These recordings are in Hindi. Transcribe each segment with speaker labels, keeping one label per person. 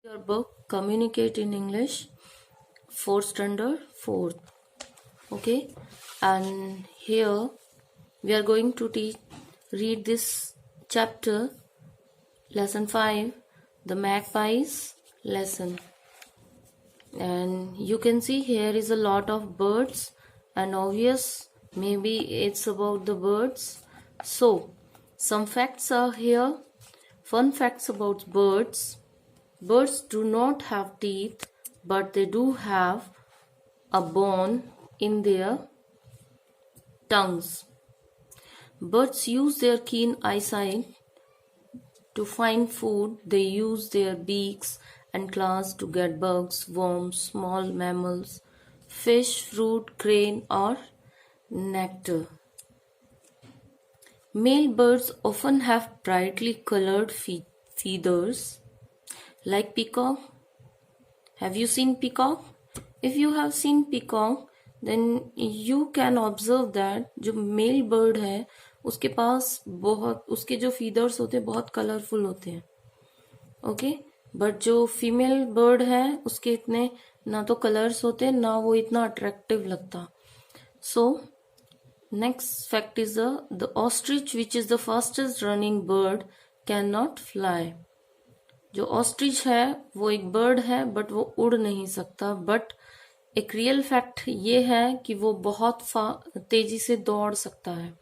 Speaker 1: Your book Communicate in English, 4th standard, 4th. Okay, and here we are going to read this chapter, lesson 5, the magpies lesson. And you can see here is a lot of birds, and obvious maybe it's about the birds. So some facts are here. Fun facts about birds. Birds do not have teeth, but they do have a bone in their tongues. Birds use their keen eyesight to find food. They use their beaks and claws to get bugs, worms, small mammals, fish, fruit, grain, or nectar. Male birds often have brightly colored feathers, like peacock. Have you seen peacock? If you have seen peacock, then you can observe that जो मेल बर्ड है उसके पास बहुत उसके जो फीदर्स होते हैं बहुत कलरफुल होते हैं. ओके, बट जो फीमेल बर्ड है उसके इतने ना तो कलर्स होते हैं ना वो इतना अट्रैक्टिव लगता. So next fact is the ostrich which is the fastest running bird can not fly. जो ऑस्ट्रिच है वो एक बर्ड है बट वो उड़ नहीं सकता. बट एक रियल फैक्ट ये है कि वो बहुत तेजी से दौड़ सकता है.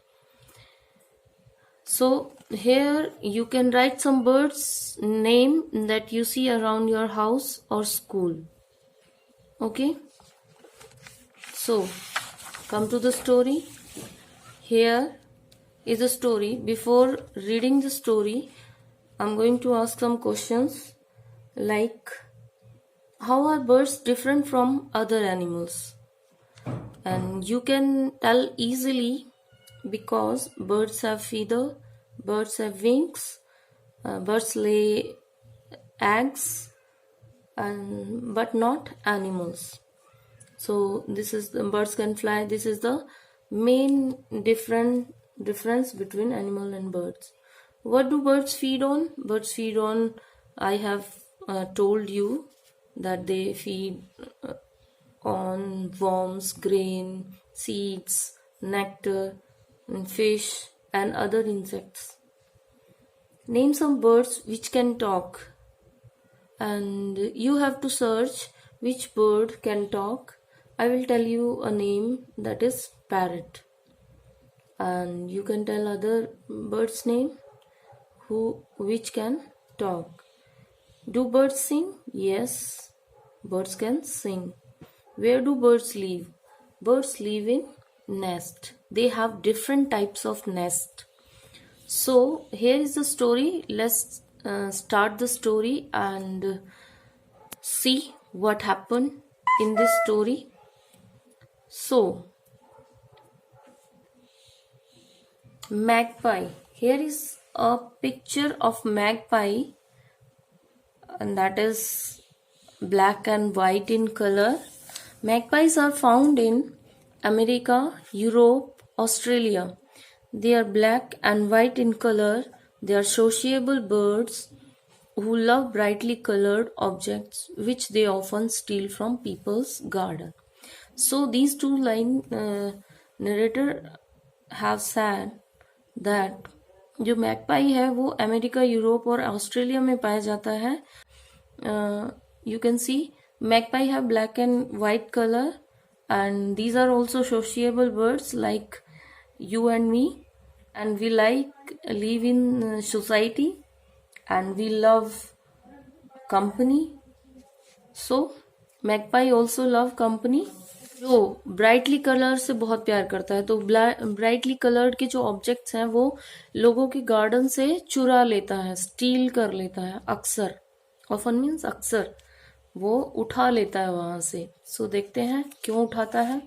Speaker 1: So here you can write some birds name that you see around your house और school. Okay, so come to the story. Here is a story. Before reading the story, I'm going to ask some questions like, how are birds different from other animals? And you can tell easily because birds have feather, birds have wings, birds lay eggs, but not animals. So this is the birds can fly. This is the main difference between animal and birds. What do birds feed on? Birds feed on, I have told you that they feed on worms, grain, seeds, nectar, and fish and other insects. Name some birds which can talk, and you have to search which bird can talk. I will tell you a name, that is parrot, and you can tell other bird's name which can talk. Do birds sing? Yes, birds can sing. Where do birds live? Birds live in nest. They have different types of nest. So here is the story. Let's start the story and see what happened in this story. So magpie. Here is a picture of magpie, and that is black and white in color. Magpies are found in America, Europe, Australia. They are black and white in color. They are sociable birds who love brightly colored objects, which they often steal from people's garden. So these two line narrator have said that जो मैगपाई है वो अमेरिका, यूरोप और ऑस्ट्रेलिया में पाया जाता है. You can see magpie have black and white color, and these are also sociable birds like you and me, and we live in society and we love company. So magpie also love company. जो ब्राइटली कलर से बहुत प्यार करता है, तो ब्राइटली कलर्ड के जो ऑब्जेक्ट्स हैं वो लोगों के गार्डन से चुरा लेता है, स्टील कर लेता है. अक्सर, ऑफन मीन्स अक्सर, वो उठा लेता है वहां से. सो देखते हैं क्यों उठाता है.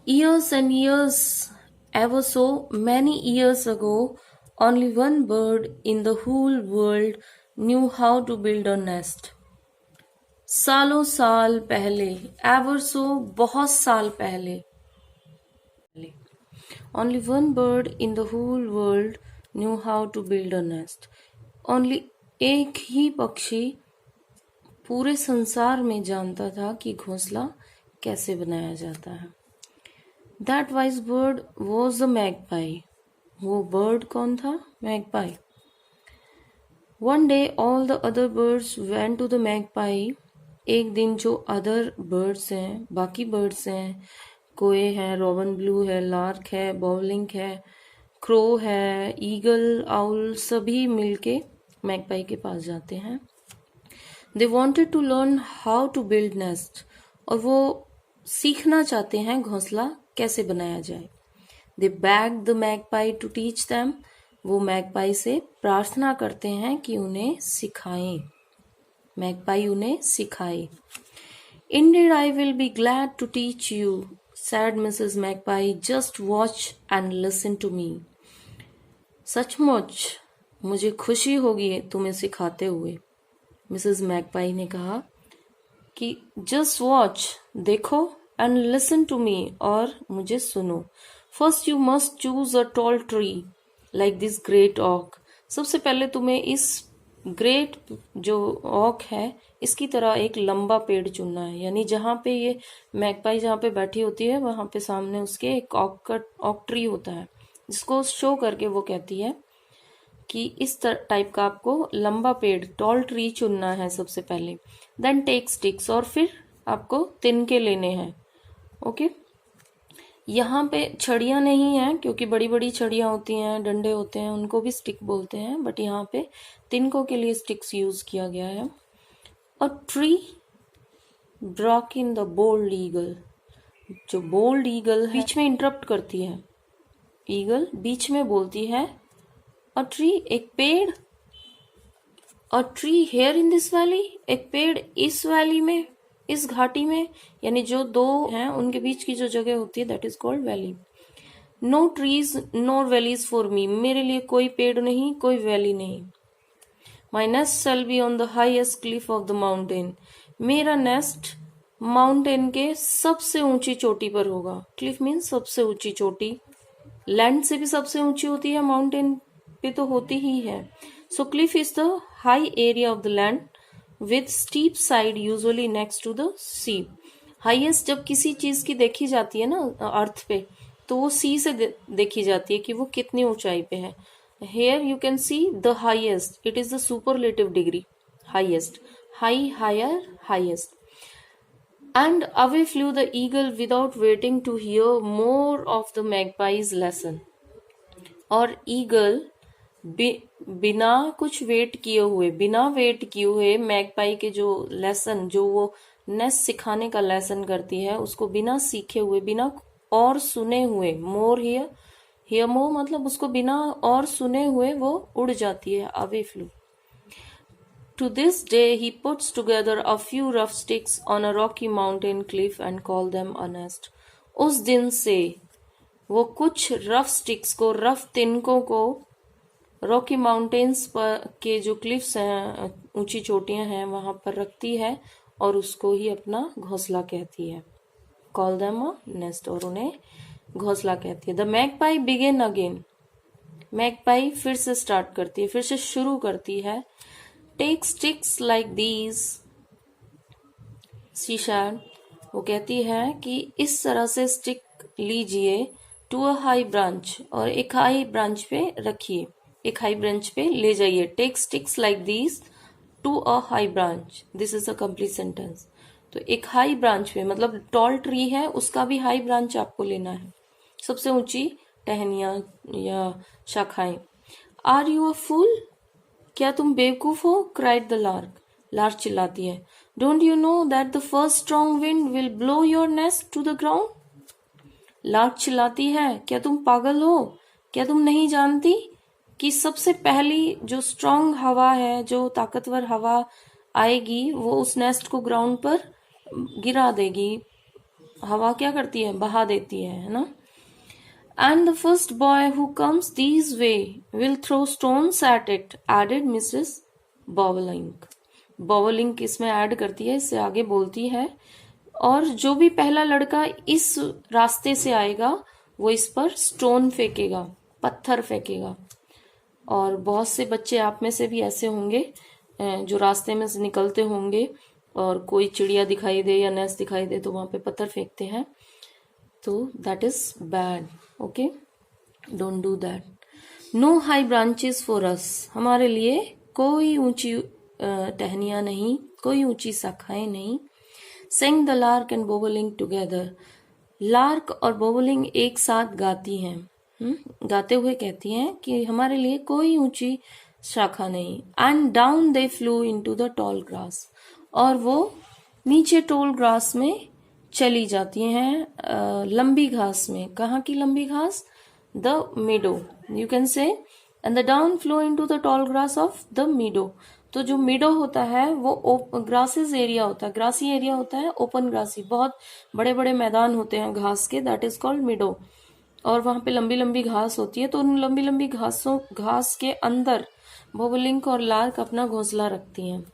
Speaker 1: Years and years, ever so many years ago, only one bird in the whole world knew how to build a nest. सालों साल पहले, एवर सो बहुत साल पहले, only one bird in the whole world knew how to build a nest. Only एक ही पक्षी पूरे संसार में जानता था कि घोंसला कैसे बनाया जाता है। That wise bird was a magpie. वो बर्ड कौन था? magpie. One day all the other birds went to the magpie. एक दिन जो अदर बर्ड्स हैं, बाकी बर्ड्स हैं, कोए हैं, रोबन ब्लू है, लार्क है, बॉबलिंक है, क्रो है, ईगल, आउल, सभी मिलके मैगपाई के पास जाते हैं। They wanted to learn how to build nest. और वो सीखना चाहते हैं घोंसला कैसे बनाया जाए। They begged the magpie to teach them. वो मैगपाई से प्रार्थना करते हैं कि उन्हें सिखाएं। मैगपाई उन्हें सिखाए। Indeed, I will be glad to teach you, said Mrs. Magpie. Just watch and listen to me. सचमुच मुझे खुशी होगी तुम्हें सिखाते हुए। मिसेस मैगपाई ने कहा कि जस्ट वॉच, देखो, एंड लिसन टू मी, और मुझे सुनो। First you must choose a tall tree like this great ऑक। सबसे पहले तुम्हें इस ग्रेट जो ऑक है इसकी तरह एक लंबा पेड़ चुनना है। यानी जहाँ पे ये मैगपाई जहाँ पे बैठी होती है वहां पे सामने उसके एक ऑक ट्री होता है, जिसको शो करके वो कहती है कि इस टाइप का आपको लंबा पेड़, टॉल ट्री चुनना है सबसे पहले। देन टेक स्टिक्स, और फिर आपको तिनके लेने हैं। ओके, यहाँ पे छड़ियाँ नहीं है, क्योंकि बड़ी बड़ी छड़ियाँ होती हैं, डंडे होते हैं, उनको भी स्टिक बोलते हैं, बट यहाँ पे तिनकों के लिए स्टिक्स यूज किया गया है। और tree brock in the bold eagle. जो बोल्ड ईगल बीच में इंटरप्ट करती है, ईगल बीच में बोलती है, अ ट्री, एक पेड़, a tree here in this valley, एक पेड़ इस वैली में, इस घाटी में। यानी जो दो हैं उनके बीच की जो जगह होती है that is called valley. No trees nor valleys for me, मेरे लिए कोई पेड़ नहीं, कोई वैली नहीं। My nest shall be on the highest cliff of the mountain, मेरा नेस्ट माउंटेन के सबसे ऊंची चोटी पर होगा। क्लिफ मीन्स सबसे ऊंची चोटी, लैंड से भी सबसे ऊंची होती है, माउंटेन पे तो होती ही है। So cliff is the high area of the land with steep side usually next to the sea. Highest जब किसी चीज की देखी जाती है ना अर्थ पे, तो वो सी से देखी जाती है कि वो कितनी ऊंचाई पे है। Here you can see the highest, it is the superlative degree, highest, high, higher, highest. And away flew the eagle without waiting to hear more of the magpie's lesson. और ईगल बिना कुछ वेट किए हुए मैगपाई के जो लेसन, जो वो नेस्ट सिखाने का लेसन करती है, उसको बिना सीखे हुए, बिना और सुने हुए, मोर हियर मोर मतलब उसको बिना और सुने हुए वो उड़ जाती है, away flu. To this day, he puts together a few rough sticks on a rocky mountain cliff and call them a nest. उस दिन से वो कुछ रफ स्टिक्स को, रफ तिनकों को रॉकी माउंटेन्स पर के जो क्लिफ्स हैं, ऊंची चोटियां हैं, वहां पर रखती है और उसको ही अपना घोंसला कहती है। Call them a nest, और उन्हें घोंसला कहती है। The magpie begin again. Magpie फिर से स्टार्ट करती है, फिर से शुरू करती है। Take sticks like these, she said, वो कहती है कि इस तरह से स्टिक लीजिए, टू अ हाई ब्रांच, और एक हाई ब्रांच पे रखिए, एक हाई ब्रांच पे ले जाइए। Take sticks like these to a high branch, this is a complete sentence. तो एक हाई ब्रांच पे मतलब टॉल ट्री है, उसका भी हाई ब्रांच आपको लेना है, सबसे ऊंची टहनियां या शाखाएं। आर यू अ फूल, क्या तुम बेवकूफ हो? क्राइड द लार्क, लार्क चिल्लाती है। Don't you know that the first strong wind will blow your nest to the ground, lark चिल्लाती है, क्या तुम पागल हो? क्या तुम नहीं जानती कि सबसे पहली जो स्ट्रॉन्ग हवा है, जो ताकतवर हवा आएगी, वो उस नेस्ट को ग्राउंड पर गिरा देगी। हवा क्या करती है? बहा देती है ना। And the first boy who comes this way will throw stones at it, added Mrs. Bobolink. Bobolink इसमें ऐड करती है, इससे आगे बोलती है, और जो भी पहला लड़का इस रास्ते से आएगा वो इस पर स्टोन फेंकेगा, पत्थर फेंकेगा। और बहुत से बच्चे आप में से भी ऐसे होंगे जो रास्ते में से निकलते होंगे और कोई चिड़िया दिखाई दे या नेस्ट दिखाई दे तो वहां पे पत्थर फेंकते हैं, तो that is bad. Okay, don't do that. No high branches for us, हमारे लिए कोई ऊंची टहनियां नहीं, कोई ऊंची शाखाएं नहीं। Sing the lark and bobolink together, lark और बोबलिंग एक साथ गाती हैं, गाते हुए कहती हैं कि हमारे लिए कोई ऊंची शाखा नहीं। And down they flu into the tall grass, और वो नीचे टॉल ग्रास में चली जाती हैं, लंबी घास में। कहाँ की लंबी घास? The मीडो, you can say. And the down flow into the tall grass of the मीडो, तो जो मीडो होता है वो ग्रासेस एरिया होता है, ग्रासी एरिया होता है, ओपन ग्रासी, बहुत बड़े बड़े मैदान होते हैं घास के, दैट इज कॉल्ड मीडो। और वहां पे लंबी लंबी घास होती है, तो उन लंबी लंबी घास के अंदर बोबोलिंक और लार्क अपना घोंसला रखती हैं,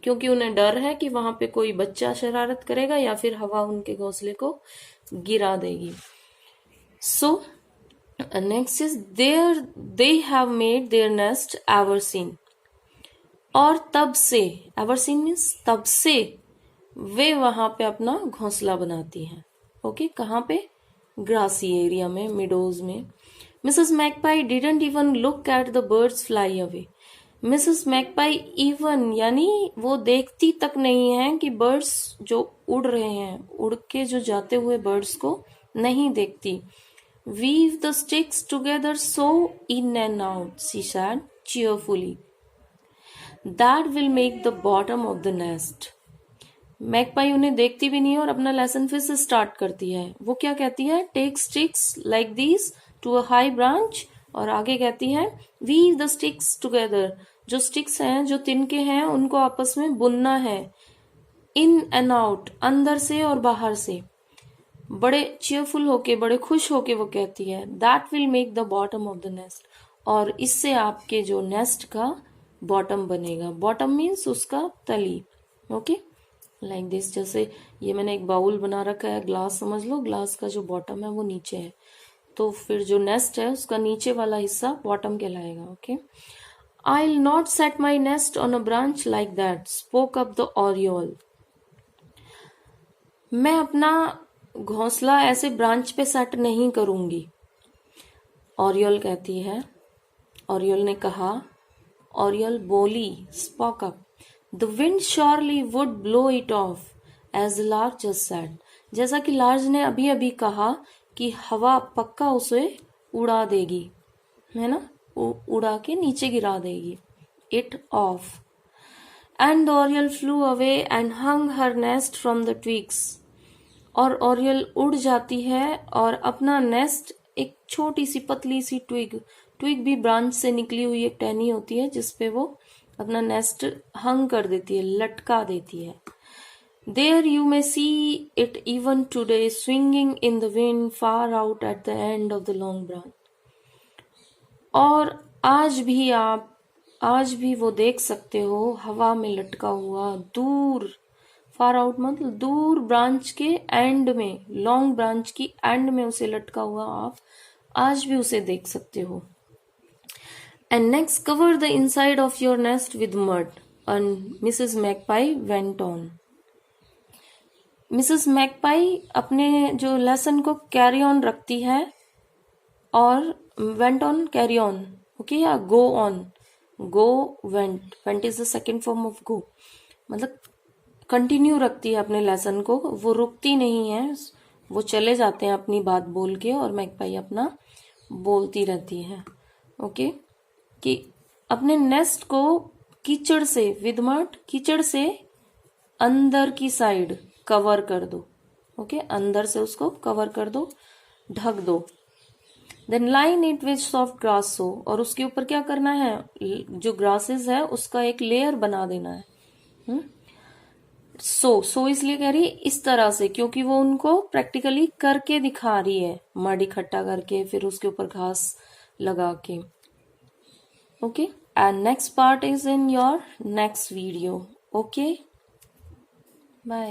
Speaker 1: क्योंकि उन्हें डर है कि वहां पे कोई बच्चा शरारत करेगा या फिर हवा उनके घोंसले को गिरा देगी। So next is there they have made their nest ever seen, और तब से, एवर सीन मीन्स तब से, वे वहां पे अपना घोंसला बनाती हैं। ओके, कहाँ पे? ग्रासी एरिया में, मिडोज में। Mrs magpie didn't even look at the birds fly away, Mrs magpie even यानी वो देखती तक नहीं है कि बर्ड्स जो उड़ रहे हैं, उड़ के जो जाते हुए बर्ड्स को नहीं देखती। Weave the sticks together so in and out, she said cheerfully, that will make the bottom of the nest। Magpie उन्हें देखती भी नहीं है और अपना लेसन फिर से स्टार्ट करती है। वो क्या कहती है? Take sticks like these to a high branch, और आगे कहती है वीव द स्टिक्स टुगेदर, जो स्टिक्स हैं, जो तिनके हैं, उनको आपस में बुनना है। इन एंड आउट, अंदर से और बाहर से। बड़े चीयरफुल होके, बड़े खुश होके वो कहती है that will make the bottom of the nest, और इससे आपके जो नेस्ट का बॉटम बनेगा। बॉटम मीन्स उसका तली। ओके, लाइक दिस, जैसे ये मैंने एक बाउल बना रखा है, ग्लास समझ लो, ग्लास का जो बॉटम है वो नीचे है, तो फिर जो नेस्ट है उसका नीचे वाला हिस्सा बॉटम कहलाएगा। Okay, I will not set my nest on a branch like that, spoke up the oriole, मैं अपना घोंसला ऐसे ब्रांच पे सेट नहीं करूंगी। ओरियोल कहती है, ओरियोल ने कहा, ओरियल बोली, spoke up, the wind surely would blow it off as lark just said, जैसा कि लार्ज ने अभी अभी कहा कि हवा पक्का उसे उड़ा देगी, है ना, उड़ा के नीचे गिरा देगी, it of. And the Oryol flu away and hung her nest from the twigs, और ओरियल उड़ जाती है और अपना नेस्ट एक छोटी सी पतली सी ट्विग, ट्विग भी ब्रांच से निकली हुई एक टहनी होती है जिसपे वो अपना नेस्ट हंग कर देती है, लटका देती है। There you may see it even today swinging in the wind far out at the end of the long branch, और आज भी वो देख सकते हो हवा में लटका हुआ, दूर, फार आउट मतलब दूर, ब्रांच के एंड में, लॉन्ग ब्रांच की एंड में उसे लटका हुआ आप आज भी उसे देख सकते हो। And next cover the inside of your nest with mud, and Mrs. Magpie went on. Mrs. Magpie अपने जो लेसन को कैरी ऑन रखती है, और went on carry on, okay, या go on, go went is the second form of go, मतलब कंटिन्यू रखती है अपने लेसन को, वो रुकती नहीं है, वो चले जाते हैं अपनी बात बोल के, और मैगपाई अपना बोलती रहती है। ओके, कि अपने नेस्ट को कीचड़ से, विद मड, कीचड़ से अंदर की साइड कवर कर दो। ओके, अंदर से उसको कवर कर दो, ढक दो। Then line it with soft grass, so, और उसके ऊपर क्या करना है, जो ग्रासेस है उसका एक लेयर बना देना है। सो इसलिए कह रही है इस तरह से, क्योंकि वो उनको प्रैक्टिकली करके दिखा रही है, मड इकट्ठा करके फिर उसके ऊपर घास लगा के। Okay, and next part is in your next video. Okay, bye.